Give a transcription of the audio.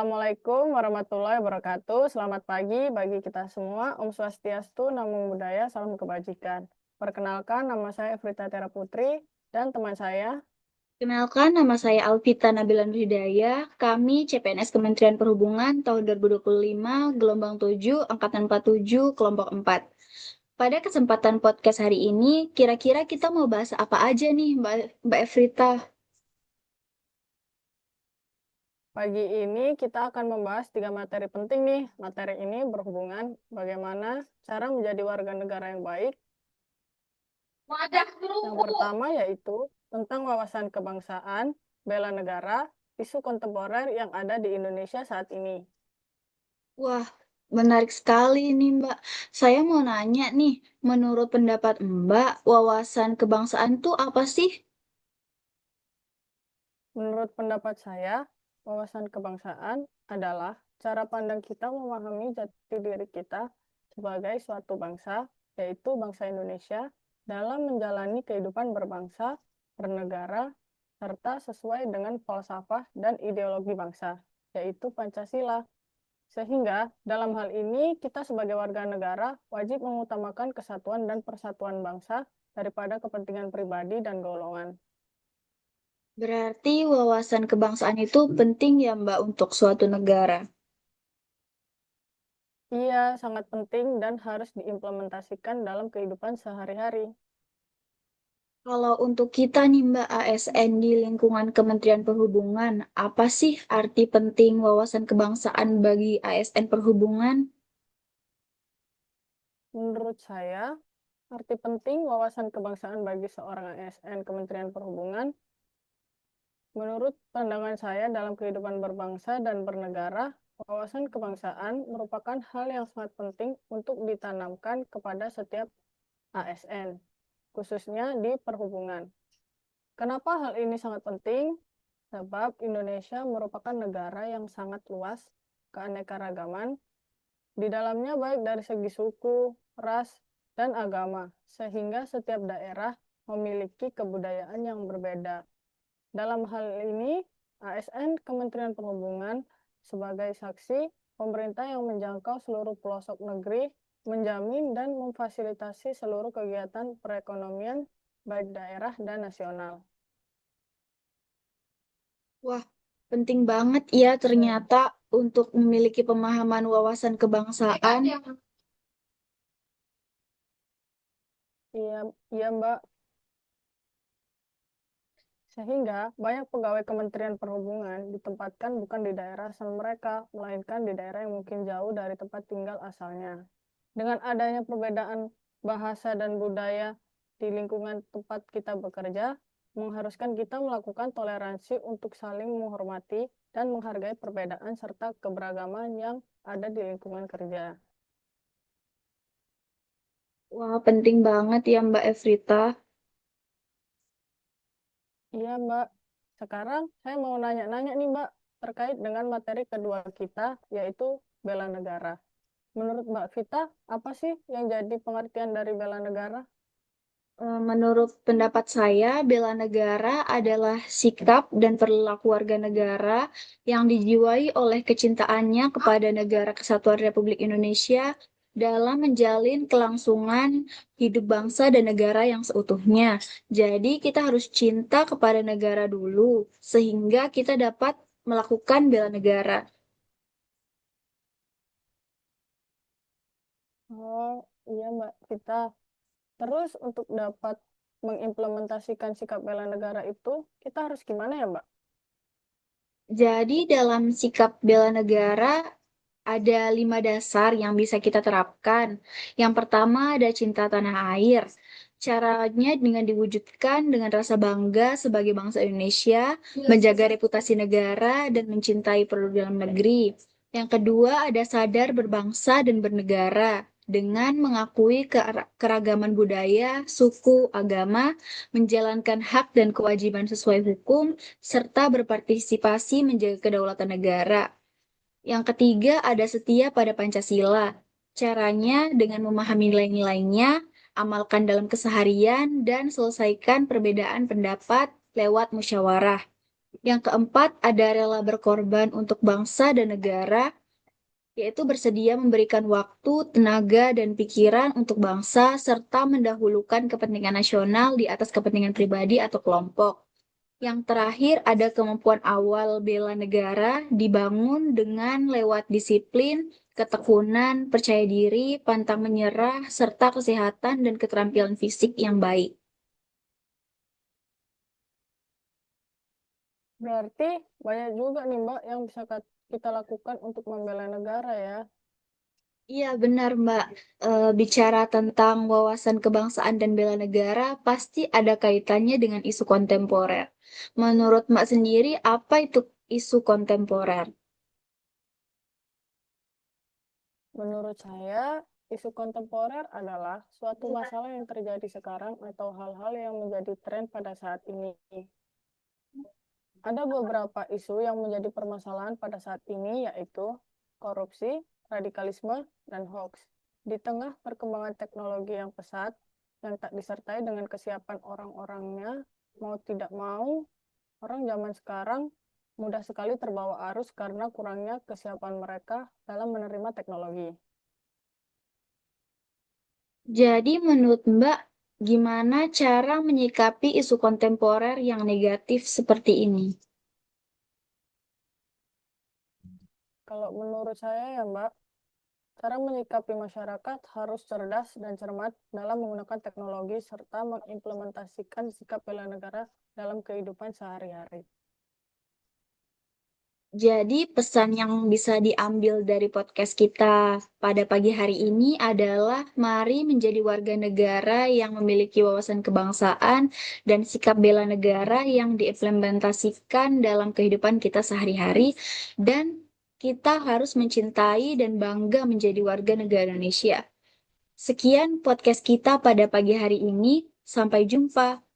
Assalamualaikum warahmatullahi wabarakatuh. Selamat pagi bagi kita semua. Om Swastiastu, Namo Buddhaya, salam kebajikan. Perkenalkan, nama saya Efrita Tera Putri dan teman saya. Kenalkan, nama saya Alvita Nabila Nurhidayah. Kami CPNS Kementerian Perhubungan tahun 2025, gelombang 7, angkatan 47, kelompok 4. Pada kesempatan podcast hari ini, kira-kira kita mau bahas apa aja nih, Mbak Efrita? Pagi ini kita akan membahas 3 materi penting nih. Materi ini berhubungan bagaimana cara menjadi warga negara yang baik. Yang pertama yaitu tentang wawasan kebangsaan, bela negara, isu kontemporer yang ada di Indonesia saat ini. Wah, menarik sekali nih, Mbak. Saya mau nanya nih, menurut pendapat Mbak, wawasan kebangsaan itu apa sih? Menurut pendapat saya, wawasan kebangsaan adalah cara pandang kita memahami jati diri kita sebagai suatu bangsa, yaitu bangsa Indonesia, dalam menjalani kehidupan berbangsa, bernegara, serta sesuai dengan falsafah dan ideologi bangsa, yaitu Pancasila. Sehingga dalam hal ini kita sebagai warga negara wajib mengutamakan kesatuan dan persatuan bangsa daripada kepentingan pribadi dan golongan. Berarti wawasan kebangsaan itu penting ya, Mbak, untuk suatu negara. Iya, sangat penting dan harus diimplementasikan dalam kehidupan sehari-hari. Kalau untuk kita nih Mbak ASN di lingkungan Kementerian Perhubungan, apa sih arti penting wawasan kebangsaan bagi ASN Perhubungan? Menurut saya, arti penting wawasan kebangsaan bagi seorang ASN Kementerian Perhubungan, menurut pandangan saya dalam kehidupan berbangsa dan bernegara, wawasan kebangsaan merupakan hal yang sangat penting untuk ditanamkan kepada setiap ASN, khususnya di perhubungan. Kenapa hal ini sangat penting? Sebab Indonesia merupakan negara yang sangat luas, keanekaragaman, di dalamnya baik dari segi suku, ras, dan agama, sehingga setiap daerah memiliki kebudayaan yang berbeda. Dalam hal ini, ASN Kementerian Perhubungan sebagai saksi pemerintah yang menjangkau seluruh pelosok negeri, menjamin dan memfasilitasi seluruh kegiatan perekonomian baik daerah dan nasional. Wah, penting banget ya ternyata untuk memiliki pemahaman wawasan kebangsaan. Iya, iya Mbak. Sehingga banyak pegawai Kementerian Perhubungan ditempatkan bukan di daerah asal mereka, melainkan di daerah yang mungkin jauh dari tempat tinggal asalnya. Dengan adanya perbedaan bahasa dan budaya di lingkungan tempat kita bekerja, mengharuskan kita melakukan toleransi untuk saling menghormati dan menghargai perbedaan serta keberagaman yang ada di lingkungan kerja. Wah, penting banget ya Mbak Efrita. Iya, Mbak. Sekarang saya mau nanya-nanya nih, Mbak, terkait dengan materi kedua kita, yaitu bela negara. Menurut Mbak Vita, apa sih yang jadi pengertian dari bela negara? Menurut pendapat saya, bela negara adalah sikap dan perilaku warga negara yang dijiwai oleh kecintaannya kepada Negara Kesatuan Republik Indonesia dalam menjalin kelangsungan hidup bangsa dan negara yang seutuhnya. Jadi, kita harus cinta kepada negara dulu, sehingga kita dapat melakukan bela negara. Oh, iya Mbak Vita. Terus untuk dapat mengimplementasikan sikap bela negara itu, kita harus gimana ya, Mbak? Jadi, dalam sikap bela negara, ada 5 dasar yang bisa kita terapkan. Yang pertama ada cinta tanah air. Caranya dengan diwujudkan dengan rasa bangga sebagai bangsa Indonesia, menjaga reputasi negara, dan mencintai produk dalam negeri. Yang kedua ada sadar berbangsa dan bernegara dengan mengakui keragaman budaya, suku, agama, menjalankan hak dan kewajiban sesuai hukum, serta berpartisipasi menjaga kedaulatan negara. Yang ketiga, ada setia pada Pancasila. Caranya dengan memahami nilai-nilainya, amalkan dalam keseharian, dan selesaikan perbedaan pendapat lewat musyawarah. Yang keempat, ada rela berkorban untuk bangsa dan negara, yaitu bersedia memberikan waktu, tenaga, dan pikiran untuk bangsa, serta mendahulukan kepentingan nasional di atas kepentingan pribadi atau kelompok. Yang terakhir, ada kemampuan awal bela negara dibangun dengan lewat disiplin, ketekunan, percaya diri, pantang menyerah, serta kesehatan dan keterampilan fisik yang baik. Berarti banyak juga nih Mbak yang bisa kita lakukan untuk membela negara ya. Iya, benar, Mbak. Bicara tentang wawasan kebangsaan dan bela negara, pasti ada kaitannya dengan isu kontemporer. Menurut Mbak sendiri, apa itu isu kontemporer? Menurut saya, isu kontemporer adalah suatu masalah yang terjadi sekarang atau hal-hal yang menjadi tren pada saat ini. Ada beberapa isu yang menjadi permasalahan pada saat ini, yaitu korupsi, radikalisme, dan hoax. Di tengah perkembangan teknologi yang pesat, yang tak disertai dengan kesiapan orang-orangnya, mau tidak mau, orang zaman sekarang mudah sekali terbawa arus karena kurangnya kesiapan mereka dalam menerima teknologi. Jadi, menurut Mbak, gimana cara menyikapi isu kontemporer yang negatif seperti ini? Kalau menurut saya ya Mbak, cara menyikapi masyarakat harus cerdas dan cermat dalam menggunakan teknologi serta mengimplementasikan sikap bela negara dalam kehidupan sehari-hari. Jadi, pesan yang bisa diambil dari podcast kita pada pagi hari ini adalah mari menjadi warga negara yang memiliki wawasan kebangsaan dan sikap bela negara yang diimplementasikan dalam kehidupan kita sehari-hari, dan kita harus mencintai dan bangga menjadi warga negara Indonesia. Sekian podcast kita pada pagi hari ini. Sampai jumpa.